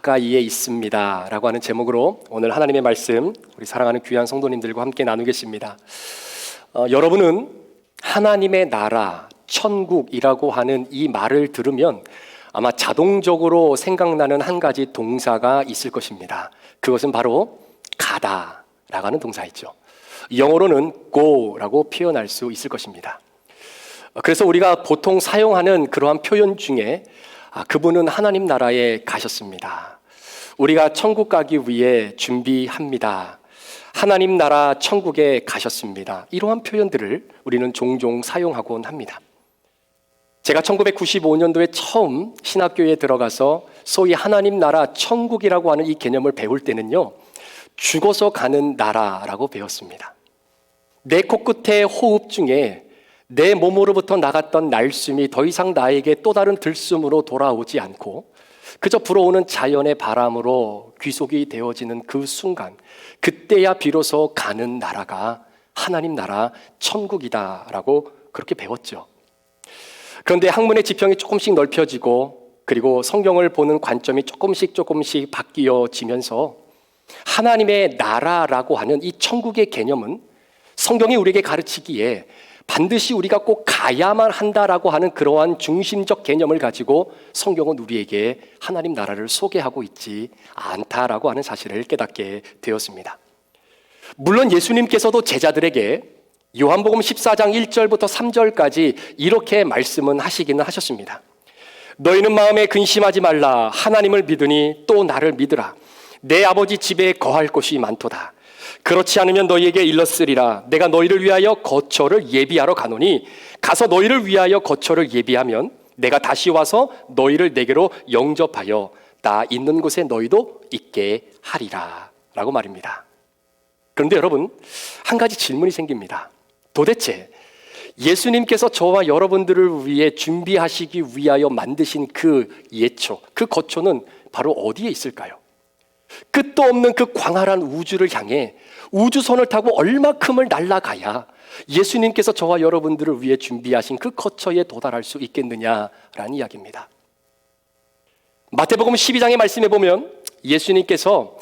가까이에 있습니다 라고 하는 제목으로 오늘 하나님의 말씀 우리 사랑하는 귀한 성도님들과 함께 나누겠습니다. 여러분은 하나님의 나라, 천국이라고 하는 이 말을 들으면 아마 자동적으로 생각나는 한 가지 동사가 있을 것입니다. 그것은 바로 가다라고 하는 동사이죠. 영어로는 go라고 표현할 수 있을 것입니다. 그래서 우리가 보통 사용하는 그러한 표현 중에 그분은 하나님 나라에 가셨습니다. 우리가 천국 가기 위해 준비합니다. 하나님 나라 천국에 가셨습니다. 이러한 표현들을 우리는 종종 사용하곤 합니다. 제가 1995년도에 처음 신학교에 들어가서 소위 하나님 나라 천국이라고 하는 이 개념을 배울 때는요, 죽어서 가는 나라라고 배웠습니다. 내 코끝의 호흡 중에 내 몸으로부터 나갔던 날숨이 더 이상 나에게 또 다른 들숨으로 돌아오지 않고 그저 불어오는 자연의 바람으로 귀속이 되어지는 그 순간, 그때야 비로소 가는 나라가 하나님 나라 천국이다라고 그렇게 배웠죠. 그런데 학문의 지평이 조금씩 넓혀지고 그리고 성경을 보는 관점이 조금씩 바뀌어지면서 하나님의 나라라고 하는 이 천국의 개념은 성경이 우리에게 가르치기에 반드시 우리가 꼭 가야만 한다라고 하는 그러한 중심적 개념을 가지고 성경은 우리에게 하나님 나라를 소개하고 있지 않다라고 하는 사실을 깨닫게 되었습니다. 물론 예수님께서도 제자들에게 요한복음 14장 1절부터 3절까지 이렇게 말씀은 하시기는 하셨습니다. 너희는 마음에 근심하지 말라. 하나님을 믿으니 또 나를 믿으라. 내 아버지 집에 거할 곳이 많도다. 그렇지 않으면 너희에게 일렀으리라. 내가 너희를 위하여 거처를 예비하러 가노니 가서 너희를 위하여 거처를 예비하면 내가 다시 와서 너희를 내게로 영접하여 나 있는 곳에 너희도 있게 하리라 라고 말입니다. 그런데 여러분, 한 가지 질문이 생깁니다. 도대체 예수님께서 저와 여러분들을 위해 준비하시기 위하여 만드신 그 예초, 그 거처는 바로 어디에 있을까요? 끝도 없는 그 광활한 우주를 향해 우주선을 타고 얼마큼을 날아가야 예수님께서 저와 여러분들을 위해 준비하신 그 거처에 도달할 수 있겠느냐라는 이야기입니다. 마태복음 12장의 말씀에 보면 예수님께서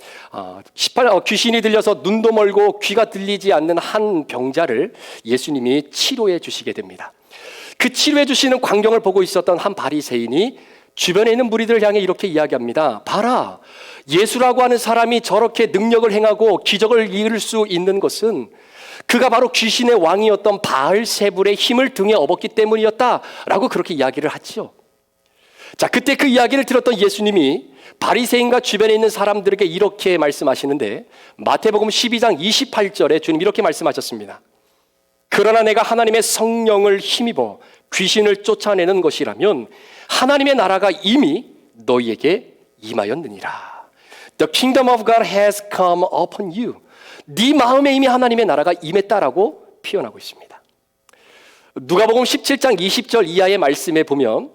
귀신이 들려서 눈도 멀고 귀가 들리지 않는 한 병자를 예수님이 치료해 주시게 됩니다. 그 치료해 주시는 광경을 보고 있었던 한 바리새인이 주변에 있는 무리들을 향해 이렇게 이야기합니다. 봐라, 예수라고 하는 사람이 저렇게 능력을 행하고 기적을 이룰 수 있는 것은 그가 바로 귀신의 왕이었던 바알세불의 힘을 등에 업었기 때문이었다라고 그렇게 이야기를 하지요. 자, 그때 그 이야기를 들었던 예수님이 바리새인과 주변에 있는 사람들에게 이렇게 말씀하시는데 마태복음 12장 28절에 주님 이렇게 말씀하셨습니다. 그러나 내가 하나님의 성령을 힘입어 귀신을 쫓아내는 것이라면 하나님의 나라가 이미 너희에게 임하였느니라. The kingdom of God has come upon you. 네 마음에 이미 하나님의 나라가 임했다라고 표현하고 있습니다. 누가복음 17장 20절 이하의 말씀에 보면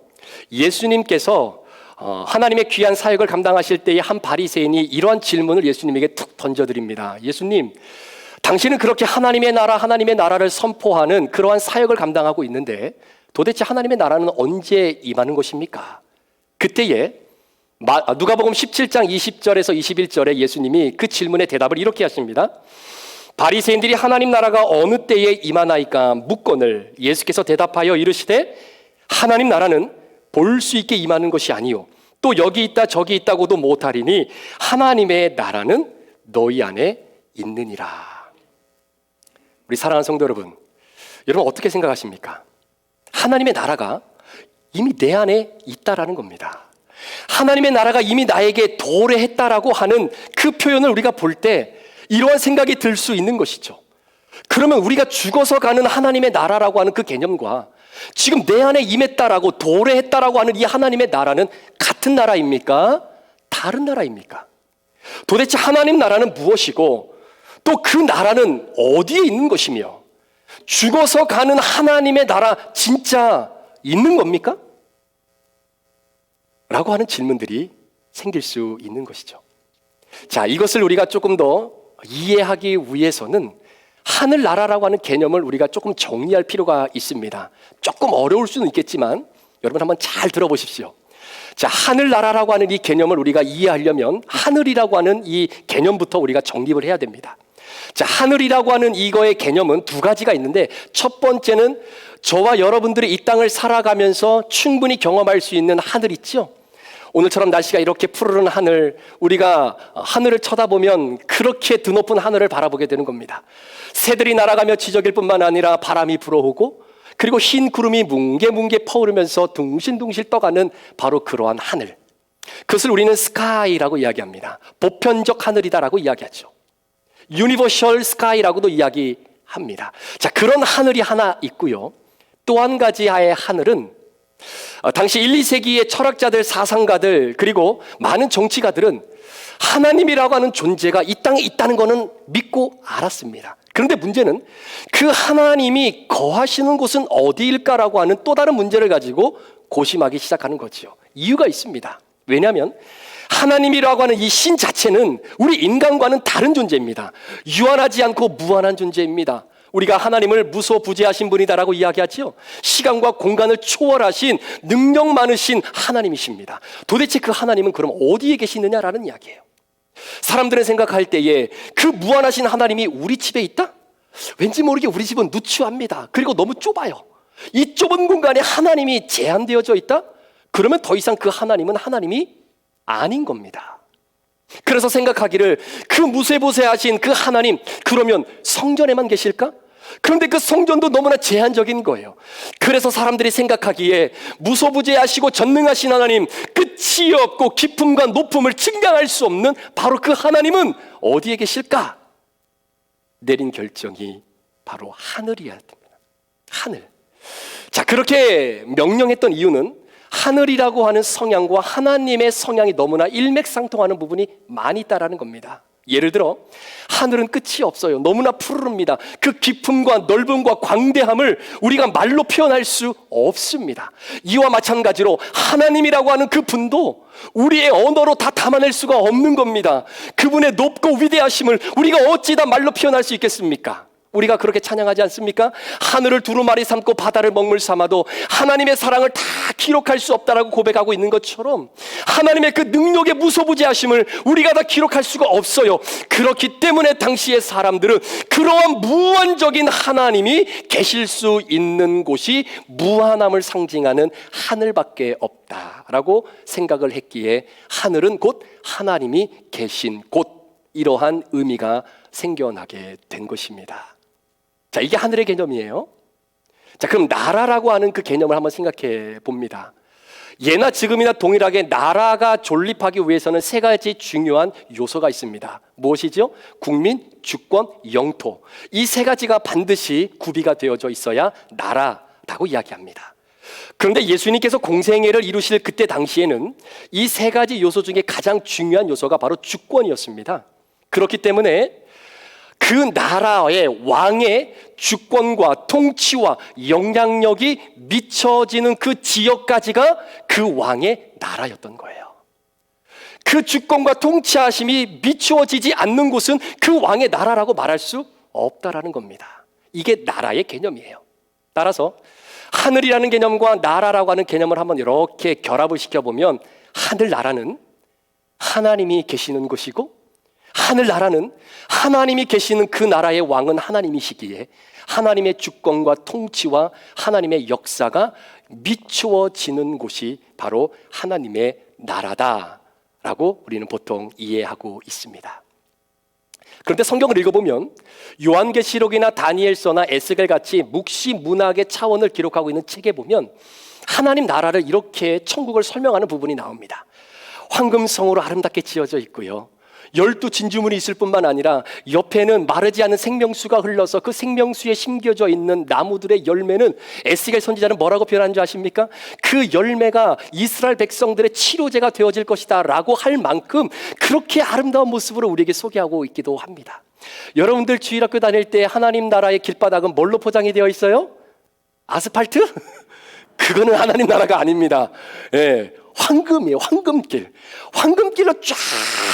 예수님께서 하나님의 귀한 사역을 감당하실 때에 한 바리새인이 이러한 질문을 예수님에게 툭 던져드립니다. 예수님, 당신은 그렇게 하나님의 나라를 선포하는 그러한 사역을 감당하고 있는데 도대체 하나님의 나라는 언제 임하는 것입니까? 그때에 누가복음 17장 20절에서 21절에 예수님이 그 질문에 대답을 이렇게 하십니다. 바리새인들이 하나님 나라가 어느 때에 임하나이까 묻거늘 예수께서 대답하여 이르시되 하나님 나라는 볼 수 있게 임하는 것이 아니요 또 여기 있다 저기 있다고도 못하리니 하나님의 나라는 너희 안에 있느니라. 우리 사랑하는 성도 여러분, 여러분 어떻게 생각하십니까? 하나님의 나라가 이미 내 안에 있다라는 겁니다. 하나님의 나라가 이미 나에게 도래했다라고 하는 그 표현을 우리가 볼 때 이러한 생각이 들 수 있는 것이죠. 그러면 우리가 죽어서 가는 하나님의 나라라고 하는 그 개념과 지금 내 안에 임했다라고 도래했다라고 하는 이 하나님의 나라는 같은 나라입니까? 다른 나라입니까? 도대체 하나님 나라는 무엇이고 또 그 나라는 어디에 있는 것이며 죽어서 가는 하나님의 나라 진짜 있는 겁니까? 라고 하는 질문들이 생길 수 있는 것이죠. 자, 이것을 우리가 조금 더 이해하기 위해서는 하늘나라라고 하는 개념을 우리가 조금 정리할 필요가 있습니다. 조금 어려울 수는 있겠지만 여러분 한번 잘 들어보십시오. 자, 하늘나라라고 하는 이 개념을 우리가 이해하려면 하늘이라고 하는 이 개념부터 우리가 정립을 해야 됩니다. 자, 하늘이라고 하는 이거의 개념은 두 가지가 있는데, 첫 번째는 저와 여러분들이 이 땅을 살아가면서 충분히 경험할 수 있는 하늘 있죠? 오늘처럼 날씨가 이렇게 푸르른 하늘, 우리가 하늘을 쳐다보면 그렇게 드높은 하늘을 바라보게 되는 겁니다. 새들이 날아가며 지저귀일 뿐만 아니라 바람이 불어오고, 그리고 흰 구름이 뭉게뭉게 퍼오르면서 둥실둥실 떠가는 바로 그러한 하늘, 그것을 우리는 스카이라고 이야기합니다. 보편적 하늘이다라고 이야기하죠. 유니버셜 스카이라고도 이야기합니다. 자, 그런 하늘이 하나 있고요. 또 한 가지의 하늘은 당시 1, 2세기의 철학자들, 사상가들, 그리고 많은 정치가들은 하나님이라고 하는 존재가 이 땅에 있다는 것은 믿고 알았습니다. 그런데 문제는 그 하나님이 거하시는 곳은 어디일까라고 하는 또 다른 문제를 가지고 고심하기 시작하는 거죠. 이유가 있습니다. 왜냐하면 하나님이라고 하는 이 신 자체는 우리 인간과는 다른 존재입니다. 유한하지 않고 무한한 존재입니다. 우리가 하나님을 무소부재하신 분이다라고 이야기하지요. 시간과 공간을 초월하신 능력 많으신 하나님이십니다. 도대체 그 하나님은 그럼 어디에 계시느냐라는 이야기예요. 사람들은 생각할 때에 그 무한하신 하나님이 우리 집에 있다? 왠지 모르게 우리 집은 누추합니다. 그리고 너무 좁아요. 이 좁은 공간에 하나님이 제한되어져 있다? 그러면 더 이상 그 하나님은 하나님이 아닌 겁니다. 그래서 생각하기를 그 무쇠보세하신 그 하나님, 그러면 성전에만 계실까? 그런데 그 성전도 너무나 제한적인 거예요. 그래서 사람들이 생각하기에 무소부재하시고 전능하신 하나님, 끝이 없고 깊음과 높음을 측량할 수 없는 바로 그 하나님은 어디에 계실까? 내린 결정이 바로 하늘이어야 됩니다. 하늘. 자, 그렇게 명령했던 이유는 하늘이라고 하는 성향과 하나님의 성향이 너무나 일맥상통하는 부분이 많이 있다라는 겁니다. 예를 들어 하늘은 끝이 없어요. 너무나 푸르릅니다. 그 깊음과 넓음과 광대함을 우리가 말로 표현할 수 없습니다. 이와 마찬가지로 하나님이라고 하는 그 분도 우리의 언어로 다 담아낼 수가 없는 겁니다. 그분의 높고 위대하심을 우리가 어찌 다 말로 표현할 수 있겠습니까? 우리가 그렇게 찬양하지 않습니까? 하늘을 두루마리 삼고 바다를 먹물 삼아도 하나님의 사랑을 다 기록할 수 없다라고 고백하고 있는 것처럼 하나님의 그 능력의 무소부재하심을 우리가 다 기록할 수가 없어요. 그렇기 때문에 당시의 사람들은 그러한 무한적인 하나님이 계실 수 있는 곳이 무한함을 상징하는 하늘밖에 없다라고 생각을 했기에 하늘은 곧 하나님이 계신 곳, 이러한 의미가 생겨나게 된 것입니다. 자, 이게 하늘의 개념이에요. 자, 그럼 나라라고 하는 그 개념을 한번 생각해 봅니다. 예나 지금이나 동일하게 나라가 존립하기 위해서는 세 가지 중요한 요소가 있습니다. 무엇이죠? 국민, 주권, 영토. 이 세 가지가 반드시 구비가 되어져 있어야 나라라고 이야기합니다. 그런데 예수님께서 공생애를 이루실 그때 당시에는 이 세 가지 요소 중에 가장 중요한 요소가 바로 주권이었습니다. 그렇기 때문에 그 나라의 왕의 주권과 통치와 영향력이 미쳐지는 그 지역까지가 그 왕의 나라였던 거예요. 그 주권과 통치하심이 미쳐지지 않는 곳은 그 왕의 나라라고 말할 수 없다라는 겁니다. 이게 나라의 개념이에요. 따라서 하늘이라는 개념과 나라라고 하는 개념을 한번 이렇게 결합을 시켜보면 하늘나라는 하나님이 계시는 곳이고 하늘나라는 하나님이 계시는 그 나라의 왕은 하나님이시기에 하나님의 주권과 통치와 하나님의 역사가 미추어지는 곳이 바로 하나님의 나라다라고 우리는 보통 이해하고 있습니다. 그런데 성경을 읽어보면 요한계시록이나 다니엘서나 에스겔 같이 묵시 문학의 차원을 기록하고 있는 책에 보면 하나님 나라를 이렇게 천국을 설명하는 부분이 나옵니다. 황금성으로 아름답게 지어져 있고요, 12진주문이 있을 뿐만 아니라 옆에는 마르지 않은 생명수가 흘러서 그 생명수에 심겨져 있는 나무들의 열매는 에스겔 선지자는 뭐라고 표현하는 줄 아십니까? 그 열매가 이스라엘 백성들의 치료제가 되어질 것이다 라고 할 만큼 그렇게 아름다운 모습으로 우리에게 소개하고 있기도 합니다. 여러분들 주일학교 다닐 때 하나님 나라의 길바닥은 뭘로 포장이 되어 있어요? 아스팔트? 그거는 하나님 나라가 아닙니다. 예, 황금이에요. 황금길. 황금길로 쫙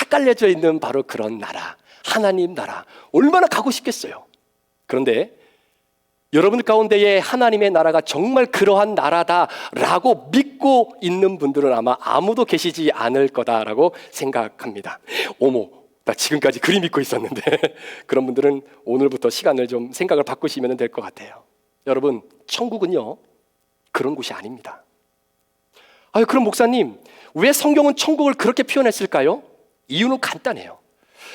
깔려져 있는 바로 그런 나라, 하나님 나라. 얼마나 가고 싶겠어요. 그런데 여러분들 가운데에 하나님의 나라가 정말 그러한 나라다라고 믿고 있는 분들은 아마 아무도 계시지 않을 거다라고 생각합니다. 어머, 나 지금까지 그림 믿고 있었는데 그런 분들은 오늘부터 시간을 좀 생각을 바꾸시면 될 것 같아요. 여러분, 천국은요 그런 곳이 아닙니다. 그럼 목사님, 왜 성경은 천국을 그렇게 표현했을까요? 이유는 간단해요.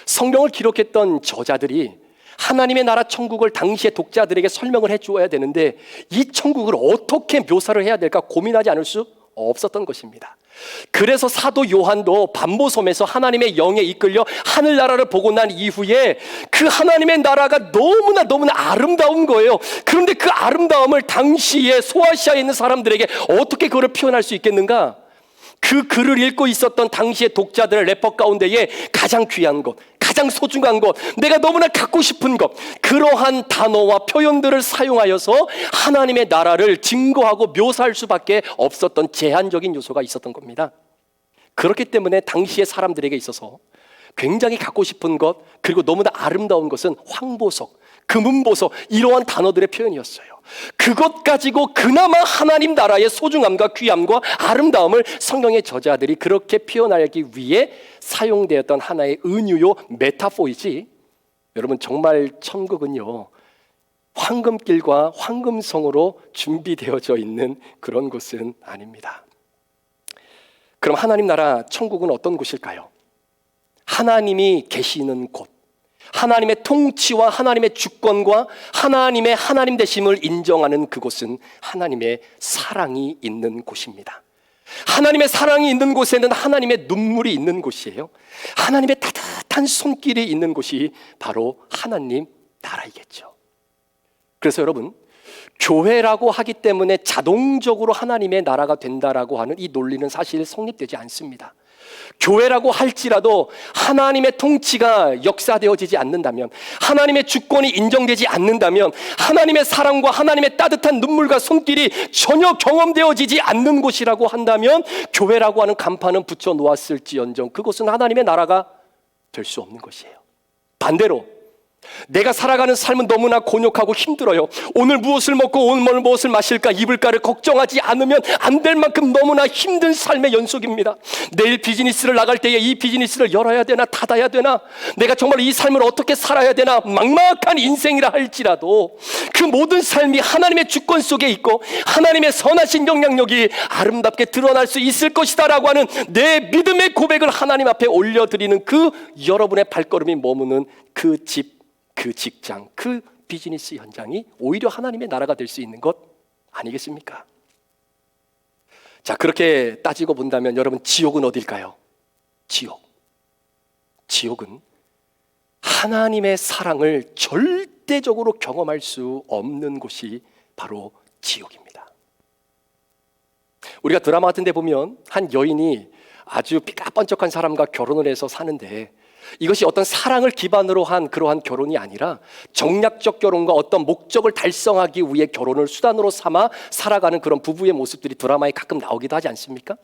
성경을 기록했던 저자들이 하나님의 나라 천국을 당시의 독자들에게 설명을 해주어야 되는데 이 천국을 어떻게 묘사를 해야 될까 고민하지 않을 수 없었던 것입니다. 그래서 사도 요한도 반모섬에서 하나님의 영에 이끌려 하늘나라를 보고 난 이후에 그 하나님의 나라가 너무나 아름다운 거예요. 그런데 그 아름다움을 당시에 소아시아에 있는 사람들에게 어떻게 그걸 표현할 수 있겠는가? 그 글을 읽고 있었던 당시의 독자들 레퍼 가운데에 가장 귀한 것, 가장 소중한 것, 내가 너무나 갖고 싶은 것, 그러한 단어와 표현들을 사용하여서 하나님의 나라를 증거하고 묘사할 수밖에 없었던 제한적인 요소가 있었던 겁니다. 그렇기 때문에 당시의 사람들에게 있어서 굉장히 갖고 싶은 것, 그리고 너무나 아름다운 것은 황보석, 금은보석, 이러한 단어들의 표현이었어요. 그것 가지고 그나마 하나님 나라의 소중함과 귀함과 아름다움을 성경의 저자들이 그렇게 표현하기 위해 사용되었던 하나의 은유요 메타포이지, 여러분 정말 천국은요 황금길과 황금성으로 준비되어져 있는 그런 곳은 아닙니다. 그럼 하나님 나라 천국은 어떤 곳일까요? 하나님이 계시는 곳, 하나님의 통치와 하나님의 주권과 하나님의 하나님 되심을 인정하는 그곳은 하나님의 사랑이 있는 곳입니다. 하나님의 사랑이 있는 곳에는 하나님의 눈물이 있는 곳이에요. 하나님의 따뜻한 손길이 있는 곳이 바로 하나님 나라이겠죠. 그래서 여러분, 교회라고 하기 때문에 자동적으로 하나님의 나라가 된다라고 하는 이 논리는 사실 성립되지 않습니다. 교회라고 할지라도 하나님의 통치가 역사되어지지 않는다면, 하나님의 주권이 인정되지 않는다면, 하나님의 사랑과 하나님의 따뜻한 눈물과 손길이 전혀 경험되어지지 않는 곳이라고 한다면 교회라고 하는 간판은 붙여 놓았을지언정 그것은 하나님의 나라가 될 수 없는 것이에요. 반대로 내가 살아가는 삶은 너무나 곤욕하고 힘들어요. 오늘 무엇을 먹고 오늘 무엇을 마실까, 입을까를 걱정하지 않으면 안 될 만큼 너무나 힘든 삶의 연속입니다. 내일 비즈니스를 나갈 때에 이 비즈니스를 열어야 되나 닫아야 되나, 내가 정말 이 삶을 어떻게 살아야 되나, 막막한 인생이라 할지라도 그 모든 삶이 하나님의 주권 속에 있고 하나님의 선하신 영향력이 아름답게 드러날 수 있을 것이다 라고 하는 내 믿음의 고백을 하나님 앞에 올려드리는 그 여러분의 발걸음이 머무는 그 집, 그 직장, 그 비즈니스 현장이 오히려 하나님의 나라가 될 수 있는 것 아니겠습니까? 자, 그렇게 따지고 본다면 여러분, 지옥은 어딜까요? 지옥은 하나님의 사랑을 절대적으로 경험할 수 없는 곳이 바로 지옥입니다. 우리가 드라마 같은 데 보면 한 여인이 아주 삐까뻔쩍한 사람과 결혼을 해서 사는데, 이것이 어떤 사랑을 기반으로 한 그러한 결혼이 아니라 정략적 결혼과 어떤 목적을 달성하기 위해 결혼을 수단으로 삼아 살아가는 그런 부부의 모습들이 드라마에 가끔 나오기도 하지 않습니까?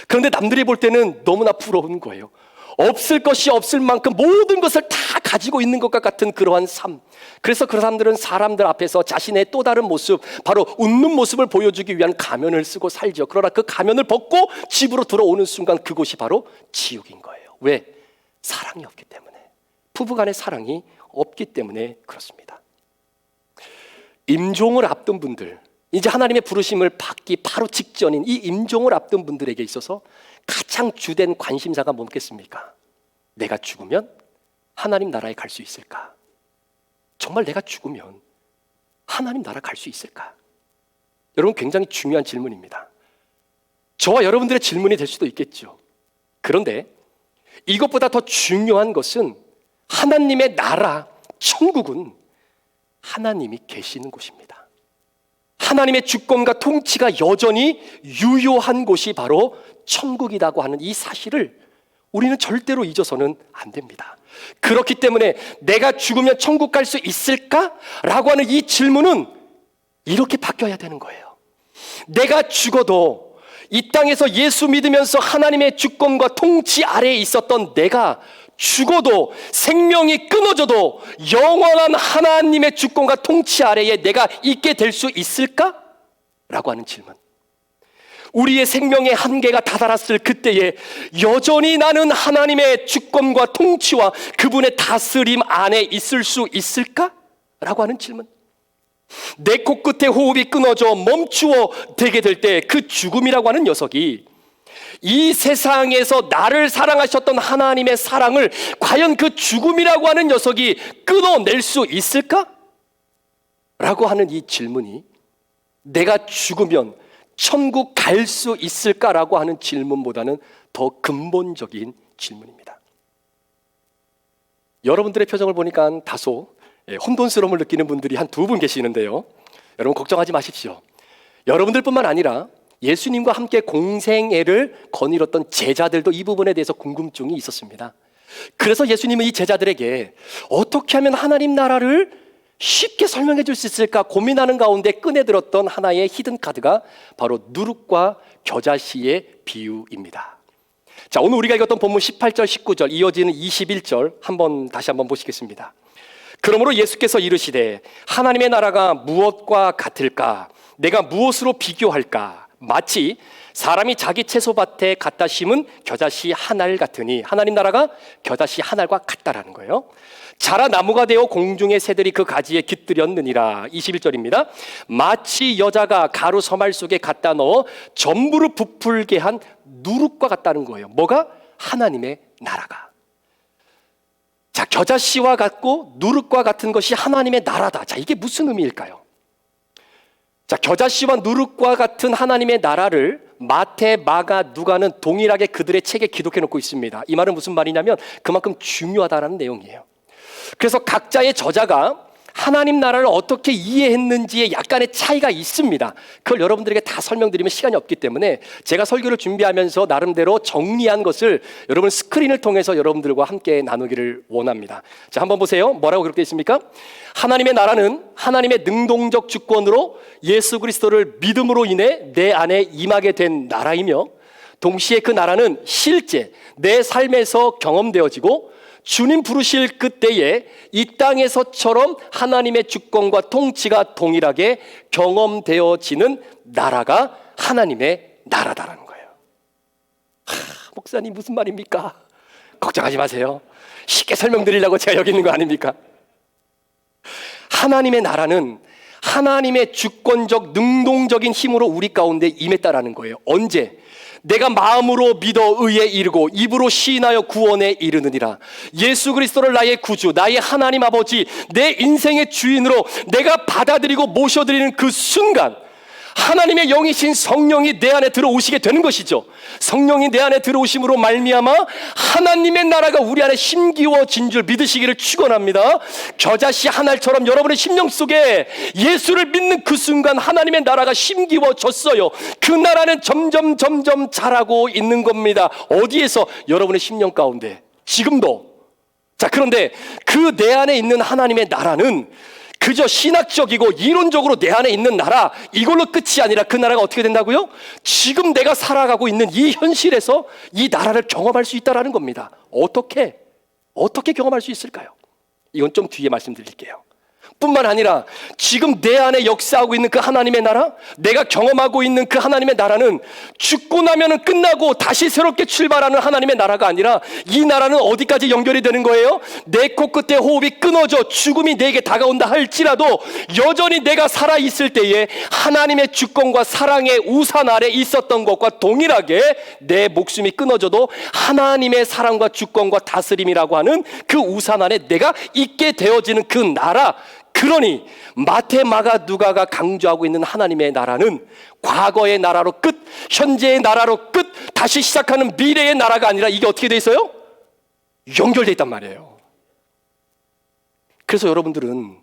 그런데 남들이 볼 때는 너무나 부러운 거예요. 없을 것이 없을 만큼 모든 것을 다 가지고 있는 것과 같은 그러한 삶. 그래서 그 사람들은 사람들 앞에서 자신의 또 다른 모습, 바로 웃는 모습을 보여주기 위한 가면을 쓰고 살죠. 그러나 그 가면을 벗고 집으로 들어오는 순간 그곳이 바로 지옥인 거예요. 왜? 사랑이 없기 때문에, 부부간의 사랑이 없기 때문에 그렇습니다. 임종을 앞둔 분들, 이제 하나님의 부르심을 받기 바로 직전인 이 임종을 앞둔 분들에게 있어서 가장 주된 관심사가 뭐겠습니까? 내가 죽으면 하나님 나라에 갈 수 있을까? 정말 내가 죽으면 하나님 나라 갈 수 있을까? 여러분, 굉장히 중요한 질문입니다. 저와 여러분들의 질문이 될 수도 있겠죠. 그런데 이것보다 더 중요한 것은 하나님의 나라, 천국은 하나님이 계시는 곳입니다. 하나님의 주권과 통치가 여전히 유효한 곳이 바로 천국이라고 하는 이 사실을 우리는 절대로 잊어서는 안 됩니다. 그렇기 때문에 내가 죽으면 천국 갈 수 있을까? 라고 하는 이 질문은 이렇게 바뀌어야 되는 거예요. 내가 죽어도 이 땅에서 예수 믿으면서 하나님의 주권과 통치 아래에 있었던 내가 죽어도 생명이 끊어져도 영원한 하나님의 주권과 통치 아래에 내가 있게 될 수 있을까? 라고 하는 질문. 우리의 생명의 한계가 다다랐을 그때에 여전히 나는 하나님의 주권과 통치와 그분의 다스림 안에 있을 수 있을까? 라고 하는 질문. 내 코끝에 호흡이 끊어져 멈추어 되게 될 때 그 죽음이라고 하는 녀석이 이 세상에서 나를 사랑하셨던 하나님의 사랑을 과연 그 죽음이라고 하는 녀석이 끊어낼 수 있을까? 라고 하는 이 질문이 내가 죽으면 천국 갈 수 있을까라고 하는 질문보다는 더 근본적인 질문입니다. 여러분들의 표정을 보니까 다소 혼돈스러움을 느끼는 분들이 한 두 분 계시는데요. 여러분 걱정하지 마십시오. 여러분들뿐만 아니라 예수님과 함께 공생애를 거닐었던 제자들도 이 부분에 대해서 궁금증이 있었습니다. 그래서 예수님은 이 제자들에게 어떻게 하면 하나님 나라를 쉽게 설명해 줄 수 있을까 고민하는 가운데 꺼내들었던 하나의 히든 카드가 바로 누룩과 겨자씨의 비유입니다. 자, 오늘 우리가 읽었던 본문 18절, 19절 이어지는 21절 다시 한번 보시겠습니다. 그러므로 예수께서 이르시되 하나님의 나라가 무엇과 같을까? 내가 무엇으로 비교할까? 마치 사람이 자기 채소밭에 갖다 심은 겨자씨 한 알 같으니 하나님 나라가 겨자씨 한 알과 같다라는 거예요. 자라 나무가 되어 공중의 새들이 그 가지에 깃들였느니라. 21절입니다. 마치 여자가 가루 서말 속에 갖다 넣어 전부를 부풀게 한 누룩과 같다는 거예요. 뭐가? 하나님의 나라가. 자, 겨자씨와 같고 누룩과 같은 것이 하나님의 나라다. 자, 이게 무슨 의미일까요? 자, 겨자씨와 누룩과 같은 하나님의 나라를 마태, 마가, 누가는 동일하게 그들의 책에 기록해 놓고 있습니다. 이 말은 무슨 말이냐면 그만큼 중요하다는 내용이에요. 그래서 각자의 저자가 하나님 나라를 어떻게 이해했는지에 약간의 차이가 있습니다. 그걸 여러분들에게 다 설명드리면 시간이 없기 때문에 제가 설교를 준비하면서 나름대로 정리한 것을 여러분 스크린을 통해서 여러분들과 함께 나누기를 원합니다. 자, 한번 보세요. 뭐라고 그렇게 있습니까? 하나님의 나라는 하나님의 능동적 주권으로 예수 그리스도를 믿음으로 인해 내 안에 임하게 된 나라이며 동시에 그 나라는 실제 내 삶에서 경험되어지고 주님 부르실 그때에 이 땅에서처럼 하나님의 주권과 통치가 동일하게 경험되어지는 나라가 하나님의 나라다라는 거예요. 목사님 무슨 말입니까? 걱정하지 마세요. 쉽게 설명드리려고 제가 여기 있는 거 아닙니까? 하나님의 나라는 하나님의 주권적 능동적인 힘으로 우리 가운데 임했다라는 거예요. 언제? 내가 마음으로 믿어 의에 이르고 입으로 시인하여 구원에 이르느니라. 예수 그리스도를 나의 구주, 나의 하나님 아버지, 내 인생의 주인으로 내가 받아들이고 모셔드리는 그 순간 하나님의 영이신 성령이 내 안에 들어오시게 되는 것이죠. 성령이 내 안에 들어오심으로 말미암아 하나님의 나라가 우리 안에 심기워진 줄 믿으시기를 축원합니다. 겨자씨 한 알처럼 여러분의 심령 속에 예수를 믿는 그 순간 하나님의 나라가 심기워졌어요. 그 나라는 점점 자라고 있는 겁니다. 어디에서? 여러분의 심령 가운데. 지금도. 자, 그런데 그 내 안에 있는 하나님의 나라는 그저 신학적이고 이론적으로 내 안에 있는 나라, 이걸로 끝이 아니라 그 나라가 어떻게 된다고요? 지금 내가 살아가고 있는 이 현실에서 이 나라를 경험할 수 있다는 겁니다. 어떻게 경험할 수 있을까요? 이건 좀 뒤에 말씀드릴게요. 뿐만 아니라 지금 내 안에 역사하고 있는 그 하나님의 나라, 내가 경험하고 있는 그 하나님의 나라는 죽고 나면은 끝나고 다시 새롭게 출발하는 하나님의 나라가 아니라 이 나라는 어디까지 연결이 되는 거예요? 내 코끝에 호흡이 끊어져 죽음이 내게 다가온다 할지라도 여전히 내가 살아있을 때에 하나님의 주권과 사랑의 우산 아래 있었던 것과 동일하게 내 목숨이 끊어져도 하나님의 사랑과 주권과 다스림이라고 하는 그 우산 안에 내가 있게 되어지는 그 나라. 그러니 마태, 마가, 누가가 강조하고 있는 하나님의 나라는 과거의 나라로 끝, 현재의 나라로 끝, 다시 시작하는 미래의 나라가 아니라 이게 어떻게 돼 있어요? 연결돼 있단 말이에요. 그래서 여러분들은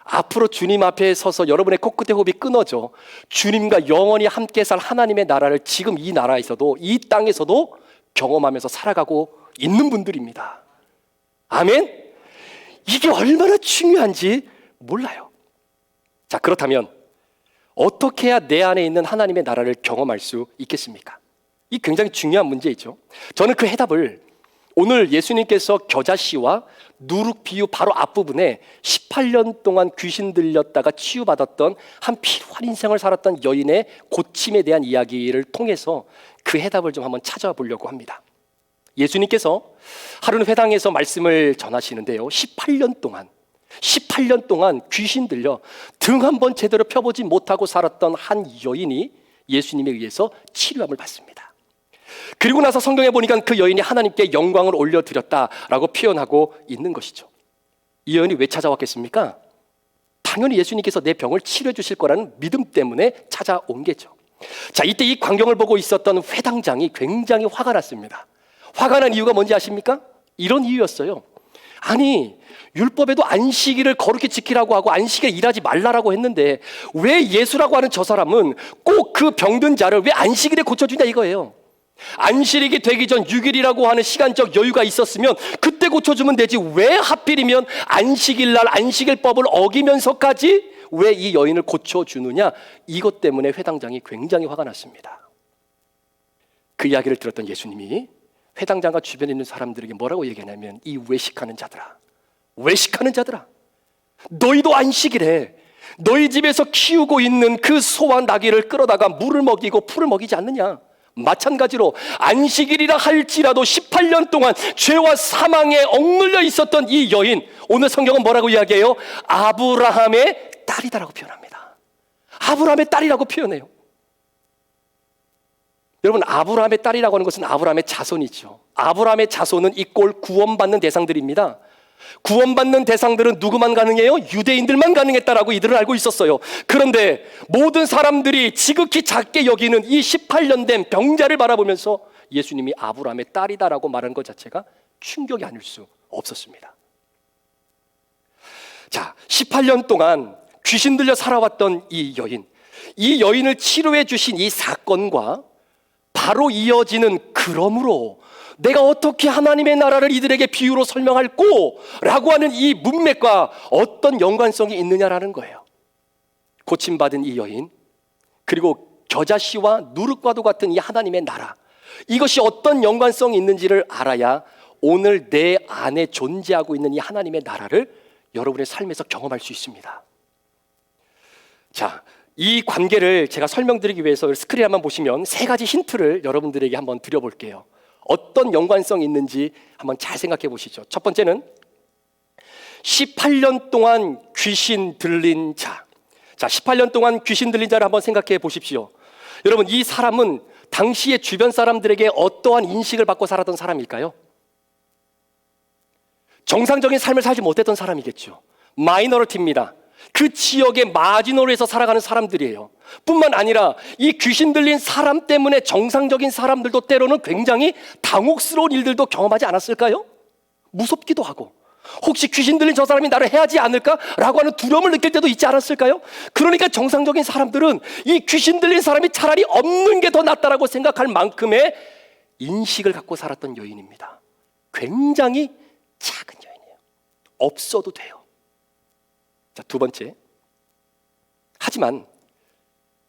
앞으로 주님 앞에 서서 여러분의 코끝에 호흡이 끊어져 주님과 영원히 함께 살 하나님의 나라를 지금 이 나라에서도, 이 땅에서도 경험하면서 살아가고 있는 분들입니다. 아멘? 이게 얼마나 중요한지 몰라요. 자, 그렇다면 어떻게 해야 내 안에 있는 하나님의 나라를 경험할 수 있겠습니까? 이 굉장히 중요한 문제이죠. 저는 그 해답을 오늘 예수님께서 겨자씨와 누룩 비유 바로 앞부분에 18년 동안 귀신 들렸다가 치유받았던 한 피로한 인생을 살았던 여인의 고침에 대한 이야기를 통해서 그 해답을 좀 한번 찾아보려고 합니다. 예수님께서 하루는 회당에서 말씀을 전하시는데요, 18년 동안 귀신 들려 등 한번 제대로 펴보지 못하고 살았던 한 여인이 예수님에 의해서 치료함을 받습니다. 그리고 나서 성경에 보니까 그 여인이 하나님께 영광을 올려드렸다라고 표현하고 있는 것이죠. 이 여인이 왜 찾아왔겠습니까? 당연히 예수님께서 내 병을 치료해 주실 거라는 믿음 때문에 찾아온 게죠. 자, 이때 이 광경을 보고 있었던 회당장이 굉장히 화가 났습니다. 화가 난 이유가 뭔지 아십니까? 이런 이유였어요. 아니, 율법에도 안식일을 거룩히 지키라고 하고 안식일에 일하지 말라라고 했는데 왜 예수라고 하는 저 사람은 꼭 그 병든 자를 왜 안식일에 고쳐주냐 이거예요. 안식일이 되기 전 6일이라고 하는 시간적 여유가 있었으면 그때 고쳐주면 되지, 왜 하필이면 안식일 날 안식일법을 어기면서까지 왜 이 여인을 고쳐주느냐, 이것 때문에 회당장이 굉장히 화가 났습니다. 그 이야기를 들었던 예수님이 회당장과 주변에 있는 사람들에게 뭐라고 얘기하냐면, 이 외식하는 자들아, 너희도 안식일에 너희 집에서 키우고 있는 그 소와 나귀를 끌어다가 물을 먹이고 풀을 먹이지 않느냐? 마찬가지로 안식일이라 할지라도 18년 동안 죄와 사망에 억눌려 있었던 이 여인, 오늘 성경은 뭐라고 이야기해요? 아브라함의 딸이다라고 표현합니다. 아브라함의 딸이라고 표현해요. 여러분, 아브라함의 딸이라고 하는 것은 아브라함의 자손이죠. 아브라함의 자손은 이꼴 구원받는 대상들입니다. 구원받는 대상들은 누구만 가능해요? 유대인들만 가능했다라고 이들은 알고 있었어요. 그런데 모든 사람들이 지극히 작게 여기는 이 18년 된 병자를 바라보면서 예수님이 아브라함의 딸이다라고 말한 것 자체가 충격이 아닐 수 없었습니다. 자, 18년 동안 귀신 들려 살아왔던 이 여인을 치료해 주신 이 사건과 바로 이어지는, 그러므로 내가 어떻게 하나님의 나라를 이들에게 비유로 설명할꼬? 라고 하는 이 문맥과 어떤 연관성이 있느냐라는 거예요. 고침받은 이 여인, 그리고 겨자씨와 누룩과도 같은 이 하나님의 나라, 이것이 어떤 연관성이 있는지를 알아야 오늘 내 안에 존재하고 있는 이 하나님의 나라를 여러분의 삶에서 경험할 수 있습니다. 자, 이 관계를 제가 설명드리기 위해서 스크린 한번 보시면 세 가지 힌트를 여러분들에게 한번 드려볼게요. 어떤 연관성이 있는지 한번 잘 생각해 보시죠. 첫 번째는 18년 동안 귀신 들린 자. 자, 18년 동안 귀신 들린 자를 한번 생각해 보십시오. 여러분, 이 사람은 당시의 주변 사람들에게 어떠한 인식을 받고 살았던 사람일까요? 정상적인 삶을 살지 못했던 사람이겠죠. 마이너리티입니다. 그 지역의 마지노리에서 살아가는 사람들이에요. 뿐만 아니라 이 귀신 들린 사람 때문에 정상적인 사람들도 때로는 굉장히 당혹스러운 일들도 경험하지 않았을까요? 무섭기도 하고, 혹시 귀신 들린 저 사람이 나를 해하지 않을까라고 하는 두려움을 느낄 때도 있지 않았을까요? 그러니까 정상적인 사람들은 이 귀신 들린 사람이 차라리 없는 게 더 낫다라고 생각할 만큼의 인식을 갖고 살았던 여인입니다. 굉장히 작은 여인이에요. 없어도 돼요. 자, 두 번째, 하지만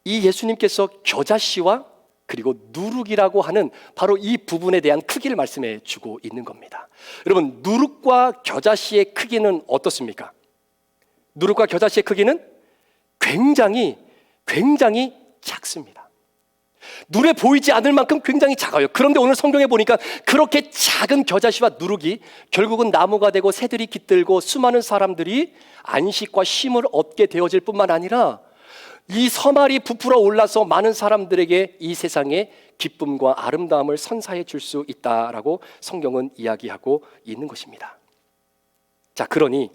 이 예수님께서 겨자씨와 그리고 누룩이라고 하는 바로 이 부분에 대한 크기를 말씀해 주고 있는 겁니다. 여러분, 누룩과 겨자씨의 크기는 어떻습니까? 누룩과 겨자씨의 크기는 굉장히 작습니다. 눈에 보이지 않을 만큼 굉장히 작아요. 그런데 오늘 성경에 보니까 그렇게 작은 겨자씨와 누룩이 결국은 나무가 되고 새들이 깃들고 수많은 사람들이 안식과 쉼을 얻게 되어질 뿐만 아니라 이 서말이 부풀어 올라서 많은 사람들에게 이 세상의 기쁨과 아름다움을 선사해 줄 수 있다라고 성경은 이야기하고 있는 것입니다. 자, 그러니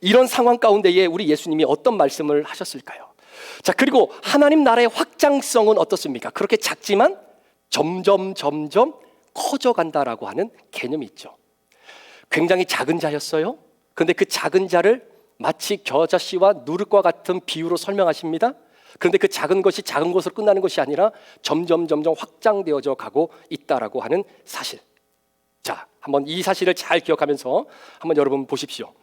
이런 상황 가운데에 우리 예수님이 어떤 말씀을 하셨을까요? 자, 그리고 하나님 나라의 확장성은 어떻습니까? 그렇게 작지만 점점 커져간다라고 하는 개념이 있죠. 굉장히 작은 자였어요. 그런데 그 작은 자를 마치 겨자씨와 누룩과 같은 비유로 설명하십니다. 그런데 그 작은 것이 작은 것으로 끝나는 것이 아니라 점점 확장되어져 가고 있다라고 하는 사실. 자, 한번 이 사실을 잘 기억하면서 한번 여러분 보십시오.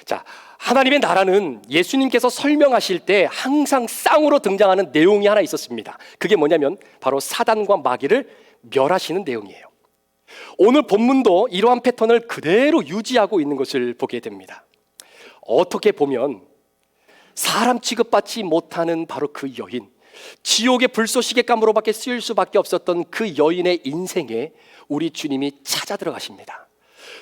자, 하나님의 나라는 예수님께서 설명하실 때 항상 쌍으로 등장하는 내용이 하나 있었습니다. 그게 뭐냐면 바로 사단과 마귀를 멸하시는 내용이에요. 오늘 본문도 이러한 패턴을 그대로 유지하고 있는 것을 보게 됩니다. 어떻게 보면 사람 취급받지 못하는 바로 그 여인, 지옥의 불쏘시개감으로밖에 쓰일 수밖에 없었던 그 여인의 인생에 우리 주님이 찾아 들어가십니다.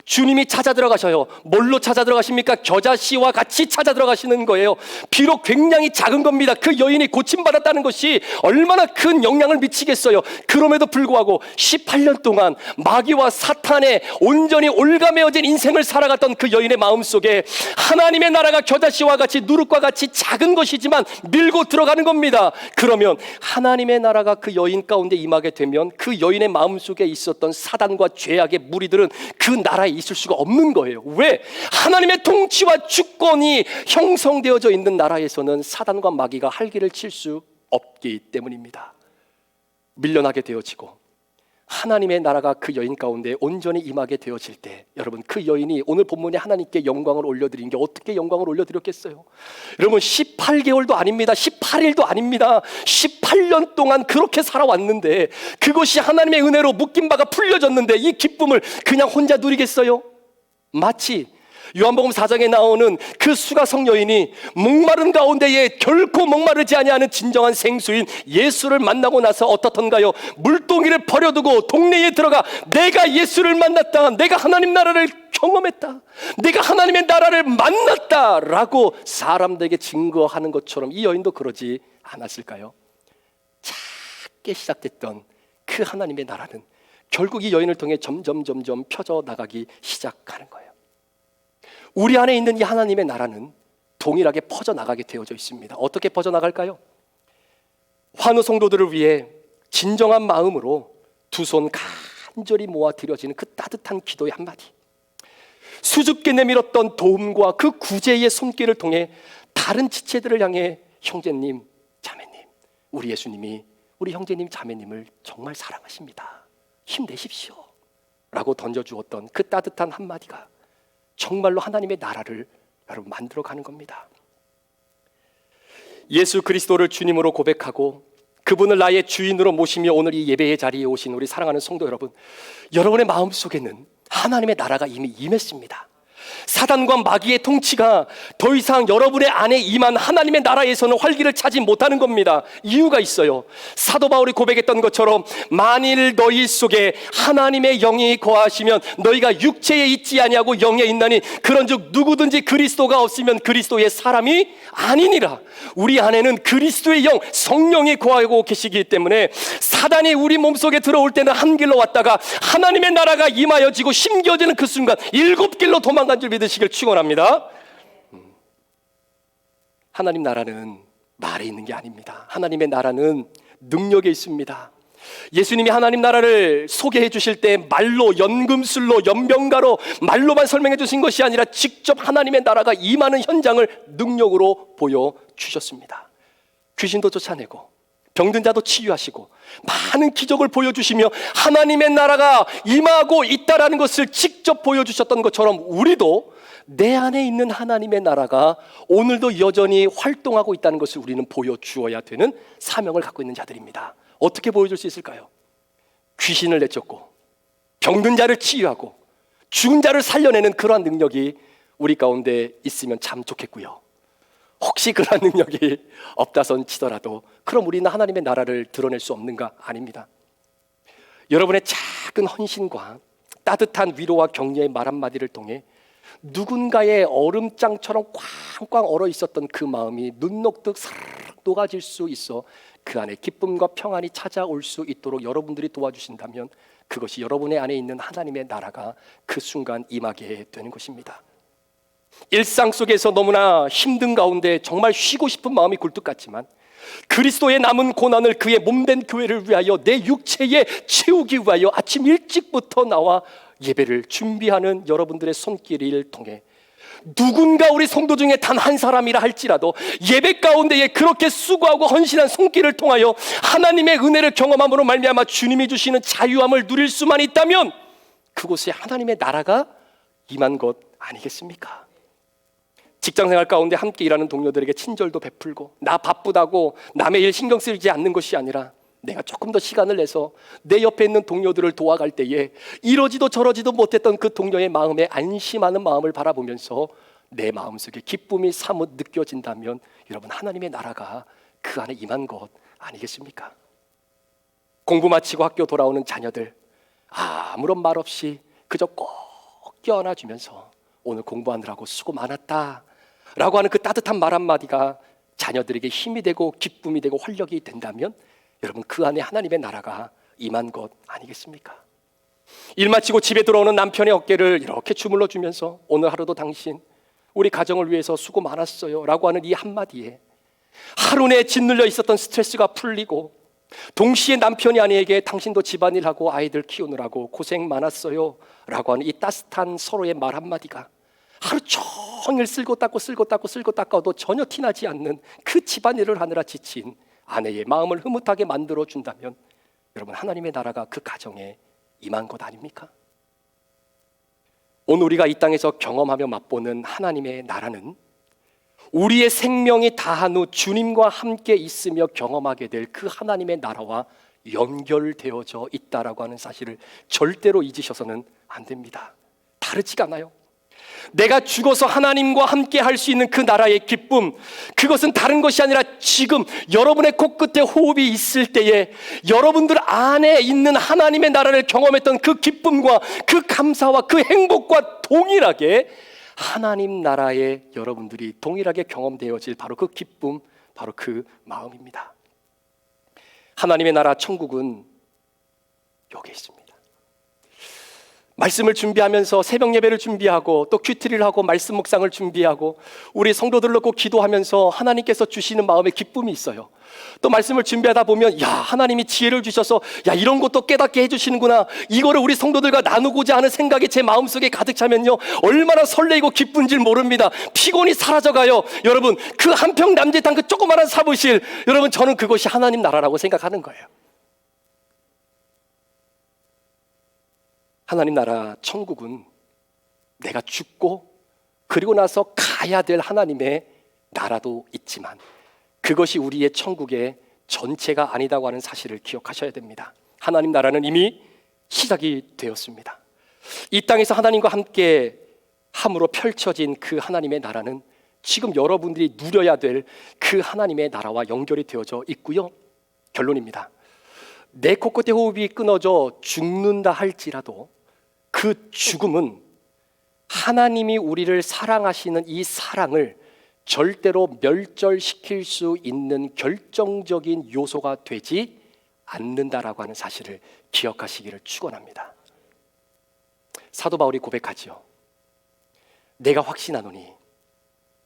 주님이 찾아 들어가셔요. 뭘로 찾아 들어가십니까? 겨자씨와 같이 찾아 들어가시는 거예요. 비록 굉장히 작은 겁니다. 그 여인이 고침받았다는 것이 얼마나 큰 영향을 미치겠어요. 그럼에도 불구하고 18년 동안 마귀와 사탄에 온전히 올가매어진 인생을 살아갔던 그 여인의 마음속에 하나님의 나라가 겨자씨와 같이 누룩과 같이 작은 것이지만 밀고 들어가는 겁니다. 그러면 하나님의 나라가 그 여인 가운데 임하게 되면 그 여인의 마음속에 있었던 사단과 죄악의 무리들은 그 나라에 있을 수가 없는 거예요. 왜? 하나님의 통치와 주권이 형성되어져 있는 나라에서는 사단과 마귀가 활기를 칠 수 없기 때문입니다. 밀려나게 되어지고 하나님의 나라가 그 여인 가운데 온전히 임하게 되어질 때, 여러분, 그 여인이 오늘 본문에 하나님께 영광을 올려드린 게 어떻게 영광을 올려드렸겠어요? 여러분, 18개월도 아닙니다. 18일도 아닙니다. 18년 동안 그렇게 살아왔는데, 그것이 하나님의 은혜로 묶인 바가 풀려졌는데 이 기쁨을 그냥 혼자 누리겠어요? 마치 요한복음 4장에 나오는 그 수가성 여인이 목마른 가운데에 결코 목마르지 아니하는 진정한 생수인 예수를 만나고 나서 어떻던가요? 물동이를 버려두고 동네에 들어가 내가 예수를 만났다, 내가 하나님 나라를 경험했다, 내가 하나님의 나라를 만났다 라고 사람들에게 증거하는 것처럼 이 여인도 그러지 않았을까요? 작게 시작됐던 그 하나님의 나라는 결국 이 여인을 통해 점점 펴져 나가기 시작하는 거예요. 우리 안에 있는 이 하나님의 나라는 동일하게 퍼져나가게 되어져 있습니다. 어떻게 퍼져나갈까요? 환우 성도들을 위해 진정한 마음으로 두 손 간절히 모아 드려지는 그 따뜻한 기도의 한마디, 수줍게 내밀었던 도움과 그 구제의 손길을 통해 다른 지체들을 향해 형제님, 자매님, 우리 예수님이 우리 형제님, 자매님을 정말 사랑하십니다, 힘내십시오 라고 던져주었던 그 따뜻한 한마디가 정말로 하나님의 나라를 여러분 만들어가는 겁니다. 예수 그리스도를 주님으로 고백하고 그분을 나의 주인으로 모시며 오늘 이 예배의 자리에 오신 우리 사랑하는 성도 여러분, 여러분의 마음속에는 하나님의 나라가 이미 임했습니다. 사단과 마귀의 통치가 더 이상 여러분의 안에 임한 하나님의 나라에서는 활기를 차지 못하는 겁니다. 이유가 있어요. 사도 바울이 고백했던 것처럼 만일 너희 속에 하나님의 영이 거하시면 너희가 육체에 있지 아니하고 영에 있나니 그런즉 누구든지 그리스도가 없으면 그리스도의 사람이 아니니라. 우리 안에는 그리스도의 영, 성령이 거하고 계시기 때문에 사단이 우리 몸속에 들어올 때는 한 길로 왔다가 하나님의 나라가 임하여지고 심겨지는 그 순간 7길로 도망간 줄 믿으시길 축원합니다. 하나님 나라는 말에 있는 게 아닙니다. 하나님의 나라는 능력에 있습니다. 예수님이 하나님 나라를 소개해 주실 때 말로, 연금술로, 연병가로 말로만 설명해 주신 것이 아니라 직접 하나님의 나라가 임하는 현장을 능력으로 보여주셨습니다. 귀신도 쫓아내고 병든 자도 치유하시고 많은 기적을 보여주시며 하나님의 나라가 임하고 있다라는 것을 직접 보여주셨던 것처럼 우리도 내 안에 있는 하나님의 나라가 오늘도 여전히 활동하고 있다는 것을 우리는 보여주어야 되는 사명을 갖고 있는 자들입니다. 어떻게 보여줄 수 있을까요? 귀신을 내쫓고 병든 자를 치유하고 죽은 자를 살려내는 그러한 능력이 우리 가운데 있으면 참 좋겠고요. 혹시 그러한 능력이 없다선 치더라도 그럼 우리는 하나님의 나라를 드러낼 수 없는가? 아닙니다. 여러분의 작은 헌신과 따뜻한 위로와 격려의 말 한마디를 통해 누군가의 얼음장처럼 꽝꽝 얼어 있었던 그 마음이 눈 녹듯 사르르 녹아질 수 있어 그 안에 기쁨과 평안이 찾아올 수 있도록 여러분들이 도와주신다면 그것이 여러분의 안에 있는 하나님의 나라가 그 순간 임하게 되는 것입니다. 일상 속에서 너무나 힘든 가운데 정말 쉬고 싶은 마음이 굴뚝 같지만 그리스도의 남은 고난을 그의 몸된 교회를 위하여 내 육체에 채우기 위하여 아침 일찍부터 나와 예배를 준비하는 여러분들의 손길을 통해 누군가 우리 성도 중에 단 한 사람이라 할지라도 예배 가운데에 그렇게 수고하고 헌신한 손길을 통하여 하나님의 은혜를 경험함으로 말미암아 주님이 주시는 자유함을 누릴 수만 있다면 그곳에 하나님의 나라가 임한 것 아니겠습니까? 직장생활 가운데 함께 일하는 동료들에게 친절도 베풀고 나 바쁘다고 남의 일 신경 쓰지 않는 것이 아니라 내가 조금 더 시간을 내서 내 옆에 있는 동료들을 도와갈 때에 이러지도 저러지도 못했던 그 동료의 마음에 안심하는 마음을 바라보면서 내 마음속에 기쁨이 사뭇 느껴진다면 여러분, 하나님의 나라가 그 안에 임한 것 아니겠습니까? 공부 마치고 학교 돌아오는 자녀들, 아무런 말 없이 그저 꼭 껴안아주면서 오늘 공부하느라고 수고 많았다 라고 하는 그 따뜻한 말 한마디가 자녀들에게 힘이 되고 기쁨이 되고 활력이 된다면 여러분, 그 안에 하나님의 나라가 임한 것 아니겠습니까? 일 마치고 집에 들어오는 남편의 어깨를 이렇게 주물러 주면서 오늘 하루도 당신 우리 가정을 위해서 수고 많았어요 라고 하는 이 한마디에 하루 내에 짓눌려 있었던 스트레스가 풀리고, 동시에 남편이 아내에게 당신도 집안일하고 아이들 키우느라고 고생 많았어요 라고 하는 이 따뜻한 서로의 말 한마디가 하루 종일 쓸고 닦아도 전혀 티나지 않는 그 집안일을 하느라 지친 아내의 마음을 흐뭇하게 만들어준다면 여러분, 하나님의 나라가 그 가정에 임한 것 아닙니까? 오늘 우리가 이 땅에서 경험하며 맛보는 하나님의 나라는 우리의 생명이 다한 후 주님과 함께 있으며 경험하게 될 그 하나님의 나라와 연결되어져 있다라고 하는 사실을 절대로 잊으셔서는 안 됩니다. 다르지가 않아요. 내가 죽어서 하나님과 함께 할 수 있는 그 나라의 기쁨, 그것은 다른 것이 아니라 지금 여러분의 코끝에 호흡이 있을 때에 여러분들 안에 있는 하나님의 나라를 경험했던 그 기쁨과 그 감사와 그 행복과 동일하게 하나님 나라에 여러분들이 동일하게 경험되어질 바로 그 기쁨, 바로 그 마음입니다. 하나님의 나라 천국은 여기 있습니다. 말씀을 준비하면서 새벽 예배를 준비하고 또 큐티를 하고 말씀 묵상을 준비하고 우리 성도들 놓고 기도하면서 하나님께서 주시는 마음의 기쁨이 있어요. 또 말씀을 준비하다 보면 하나님이 지혜를 주셔서 이런 것도 깨닫게 해주시는구나, 이거를 우리 성도들과 나누고자 하는 생각이 제 마음속에 가득 차면요, 얼마나 설레이고 기쁜지 모릅니다. 피곤이 사라져가요. 여러분, 그 한평 남짓한 그 조그마한 사무실, 여러분, 저는 그것이 하나님 나라라고 생각하는 거예요. 하나님 나라 천국은 내가 죽고 그리고 나서 가야 될 하나님의 나라도 있지만 그것이 우리의 천국의 전체가 아니다고 하는 사실을 기억하셔야 됩니다. 하나님 나라는 이미 시작이 되었습니다. 이 땅에서 하나님과 함께 함으로 펼쳐진 그 하나님의 나라는 지금 여러분들이 누려야 될 그 하나님의 나라와 연결이 되어져 있고요. 결론입니다. 내 코끝에 호흡이 끊어져 죽는다 할지라도 그 죽음은 하나님이 우리를 사랑하시는 이 사랑을 절대로 멸절시킬 수 있는 결정적인 요소가 되지 않는다라고 하는 사실을 기억하시기를 축원합니다. 사도 바울이 고백하지요. 내가 확신하노니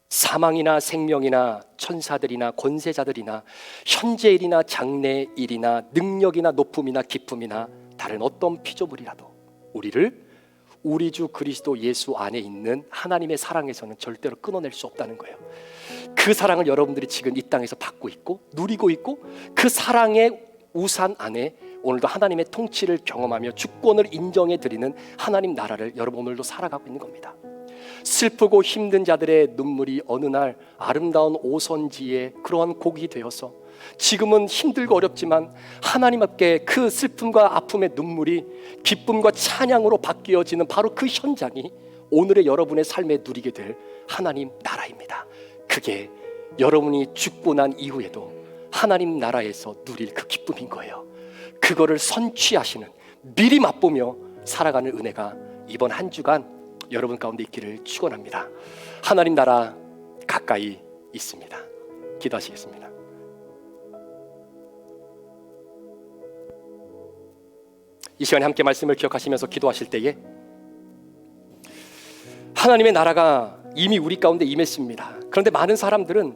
사망이나 생명이나 천사들이나 권세자들이나 현재일이나 장래일이나 능력이나 높음이나 깊음이나 다른 어떤 피조물이라도 우리를 우리 주 그리스도 예수 안에 있는 하나님의 사랑에서는 절대로 끊어낼 수 없다는 거예요. 그 사랑을 여러분들이 지금 이 땅에서 받고 있고 누리고 있고 그 사랑의 우산 안에 오늘도 하나님의 통치를 경험하며 주권을 인정해 드리는 하나님 나라를 여러분 오늘도 살아가고 있는 겁니다. 슬프고 힘든 자들의 눈물이 어느 날 아름다운 오선지에 그러한 곡이 되어서 지금은 힘들고 어렵지만 하나님 앞에 그 슬픔과 아픔의 눈물이 기쁨과 찬양으로 바뀌어지는 바로 그 현장이 오늘의 여러분의 삶에 누리게 될 하나님 나라입니다. 그게 여러분이 죽고 난 이후에도 하나님 나라에서 누릴 그 기쁨인 거예요. 그거를 선취하시는, 미리 맛보며 살아가는 은혜가 이번 한 주간 여러분 가운데 있기를 축원합니다. 하나님 나라 가까이 있습니다. 기도하시겠습니다. 이 시간에 함께 말씀을 기억하시면서 기도하실 때에 하나님의 나라가 이미 우리 가운데 임했습니다. 그런데 많은 사람들은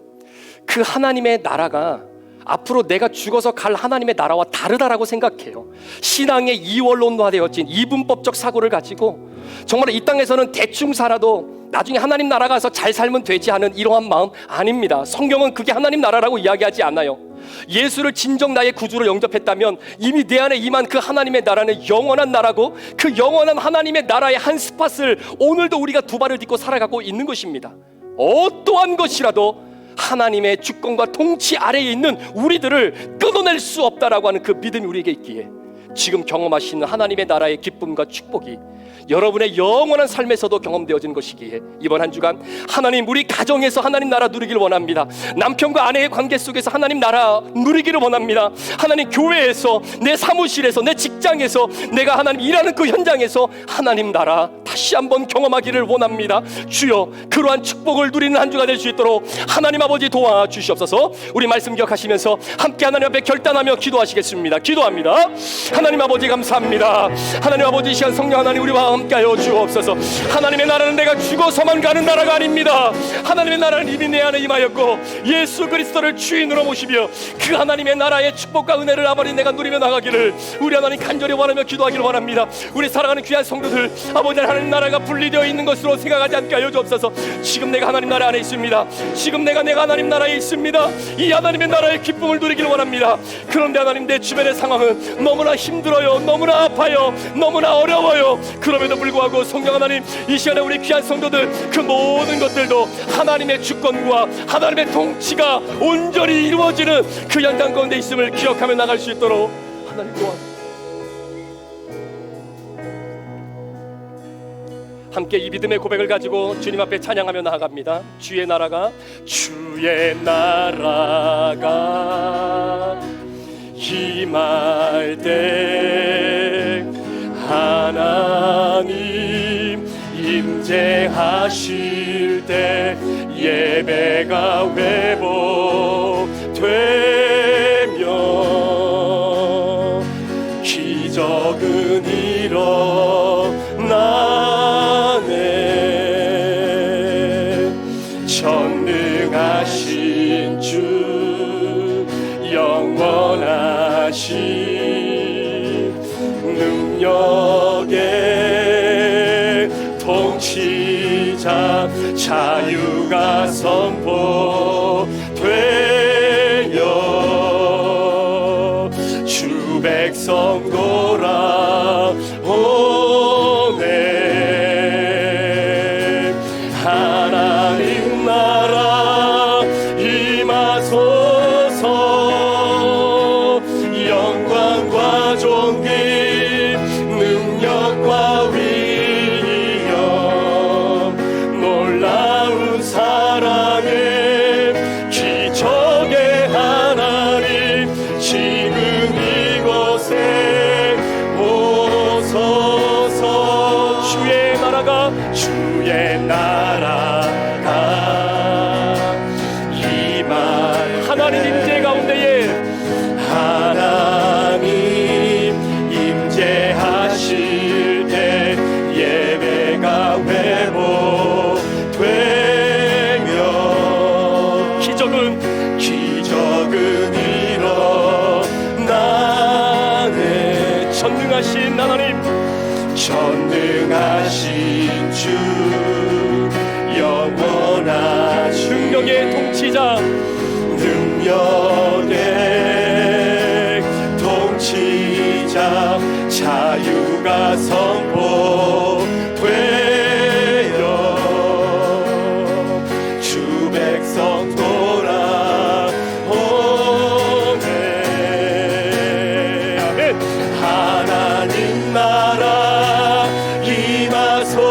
그 하나님의 나라가 앞으로 내가 죽어서 갈 하나님의 나라와 다르다라고 생각해요. 신앙의 이원론화되어진 이분법적 사고를 가지고 정말 이 땅에서는 대충 살아도 나중에 하나님 나라 가서 잘 살면 되지 하는 이러한 마음 아닙니다. 성경은 그게 하나님 나라라고 이야기하지 않아요. 예수를 진정 나의 구주로 영접했다면 이미 내 안에 임한 그 하나님의 나라는 영원한 나라고, 그 영원한 하나님의 나라의 한 스팟을 오늘도 우리가 두 발을 딛고 살아가고 있는 것입니다. 어떠한 것이라도 하나님의 주권과 통치 아래에 있는 우리들을 끊어낼 수 없다라고 하는 그 믿음이 우리에게 있기에 지금 경험하시는 하나님의 나라의 기쁨과 축복이 여러분의 영원한 삶에서도 경험되어지는 것이기에 이번 한 주간 하나님, 우리 가정에서 하나님 나라 누리기를 원합니다. 남편과 아내의 관계 속에서 하나님 나라 누리기를 원합니다. 하나님, 교회에서, 내 사무실에서, 내 직장에서, 내가 하나님 일하는 그 현장에서 하나님 나라 다시 한번 경험하기를 원합니다. 주여, 그러한 축복을 누리는 한 주가 될 수 있도록 하나님 아버지 도와주시옵소서. 우리 말씀 기억하시면서 함께 하나님 앞에 결단하며 기도하시겠습니다. 기도합니다. 하나님 아버지 감사합니다. 하나님 아버지, 이 시간 성령 하나님 우리와 함께하여 주옵소서. 하나님의 나라는 내가 죽어서만 가는 나라가 아닙니다. 하나님의 나라는 이미 내 안에 임하였고 예수 그리스도를 주인으로 모시며 그 하나님의 나라의 축복과 은혜를 아버지 내가 누리며 나가기를 우리 하나님 간절히 원하며 기도하기를 원합니다. 우리 사랑하는 귀한 성도들, 아버지 하나님 나라가 분리되어 있는 것으로 생각하지 않게 하여 주옵소서. 지금 내가 하나님 나라 안에 있습니다. 지금 내가 하나님 나라에 있습니다. 이 하나님의 나라의 기쁨을 누리기를 원합니다. 그런데 하나님, 내 주변의 상황은 너무나 힘들어요, 너무나 아파요, 너무나 어려워요. 그럼에도 불구하고 성령 하나님, 이 시간에 우리 귀한 성도들 그 모든 것들도 하나님의 주권과 하나님의 통치가 온전히 이루어지는 그 현장 가운데 있음을 기억하며 나갈 수 있도록 하나님 도와주옵소서. 함께 이 믿음의 고백을 가지고 주님 앞에 찬양하며 나아갑니다. 주의 나라가 임할 때 하나님 임재하실 때 예배가 회복되며 기적은 일어나네. 전능하신 주, 영원하신 능력의 통치자, 자유가 선포되어 주 백성 돌아오네. 하나님 나라 임하소서. 영광과 존귀, 능력과 위엄, 놀라운 사랑의 기적의 하나님 지금 이곳에 오소서. 주의 나라가 임할 하나님 임재 가운데에 하나님 임재하실 때 예배가 회복되며 기적은 일어나네. 전능하신 하나님, 전능하신 주, 영원하신 능력의 통치자, 능력의 통치자, 자유가 선포되어 주 백성 돌아오네. 아멘. 하나님 나라 임하소서.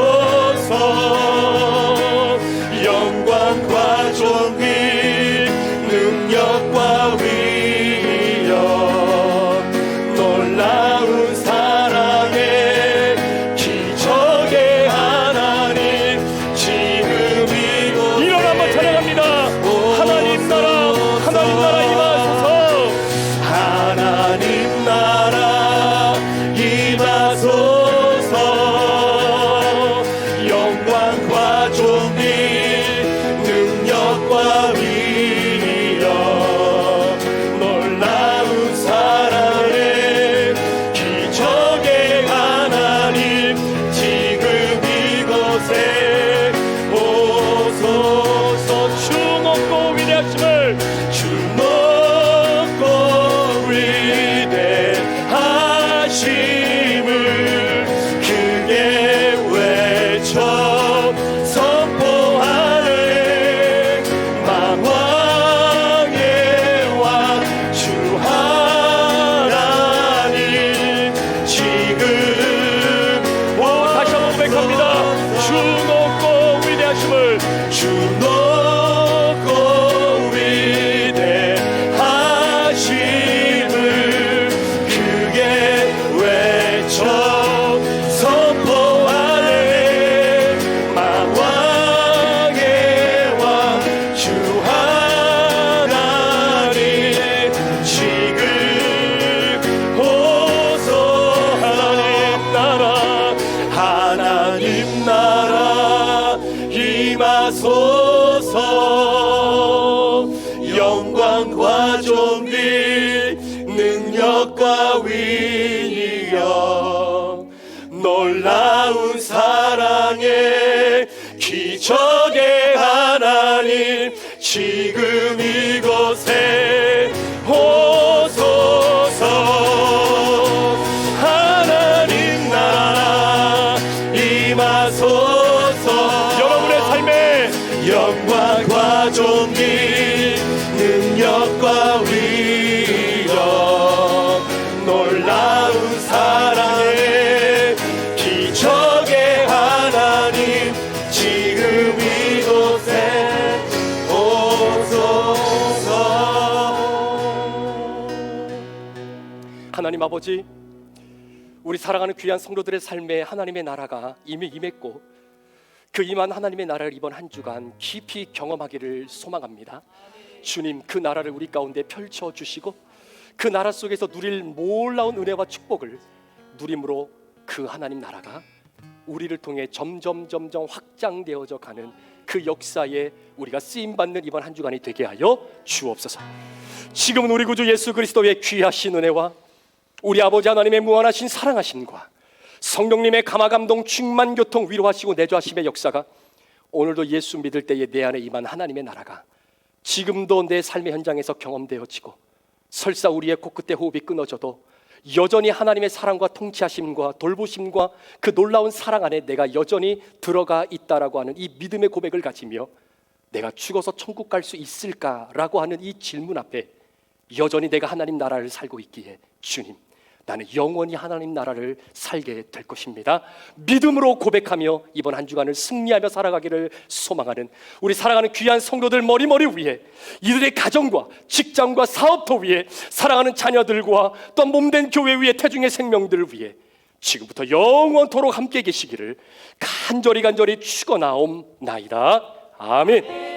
영광과 존귀, 능력과 위엄, 놀라운 사랑의 기적의 하나님 지금 이곳에 이런 한번 찬양합니다. 하나님 나라, 하나님 나라 임하소서. 하나님 나라 임하소서. 영광과 존귀, 능력과 위엄, 놀라운 사랑의 기적의 하나님 지금 이곳에 오소서. 주 높고 위대하심을, 주 높고 위대하심을 크게 외쳐 선포하 주 높고 위대하심을 크게 외쳐 선포하네. 만왕의 왕 주 하나님 지금 호소. 하나님 나라 임하소서. 영광과 존귀 능력과 위력 놀라운 사랑의 기적의 하나님 지금 이곳에 오소서. 하나님 나라 임하소서. 여러분의 삶에 영광과 존귀 능력과 위력 놀라운 사랑의 기적의 하나님 지금 이곳에 오소서. 하나님 아버지, 우리 사랑하는 귀한 성도들의 삶에 하나님의 나라가 이미 임했고 그 임한 하나님의 나라를 이번 한 주간 깊이 경험하기를 소망합니다. 주님, 그 나라를 우리 가운데 펼쳐주시고 그 나라 속에서 누릴 놀라운 은혜와 축복을 누림으로 그 하나님 나라가 우리를 통해 점점 확장되어져 가는 그 역사에 우리가 쓰임받는 이번 한 주간이 되게 하여 주옵소서. 지금은 우리 구주 예수 그리스도의 귀하신 은혜와 우리 아버지 하나님의 무한하신 사랑하심과 성령님의 감화감동 충만 교통 위로하시고 내조하심의 역사가 오늘도 예수 믿을 때에 내 안에 임한 하나님의 나라가 지금도 내 삶의 현장에서 경험되어지고 설사 우리의 코끝에 호흡이 끊어져도 여전히 하나님의 사랑과 통치하심과 돌보심과 그 놀라운 사랑 안에 내가 여전히 들어가 있다라고 하는 이 믿음의 고백을 가지며 내가 죽어서 천국 갈 수 있을까라고 하는 이 질문 앞에 여전히 내가 하나님 나라를 살고 있기에 주님, 나는 영원히 하나님 나라를 살게 될 것입니다. 믿음으로 고백하며 이번 한 주간을 승리하며 살아가기를 소망하는 우리 사랑하는 귀한 성도들 머리머리 위에, 이들의 가정과 직장과 사업터 위에, 사랑하는 자녀들과 또 몸된 교회 위에, 태중의 생명들을 위해 지금부터 영원토록 함께 계시기를 간절히 축원하옵나이다. 아멘.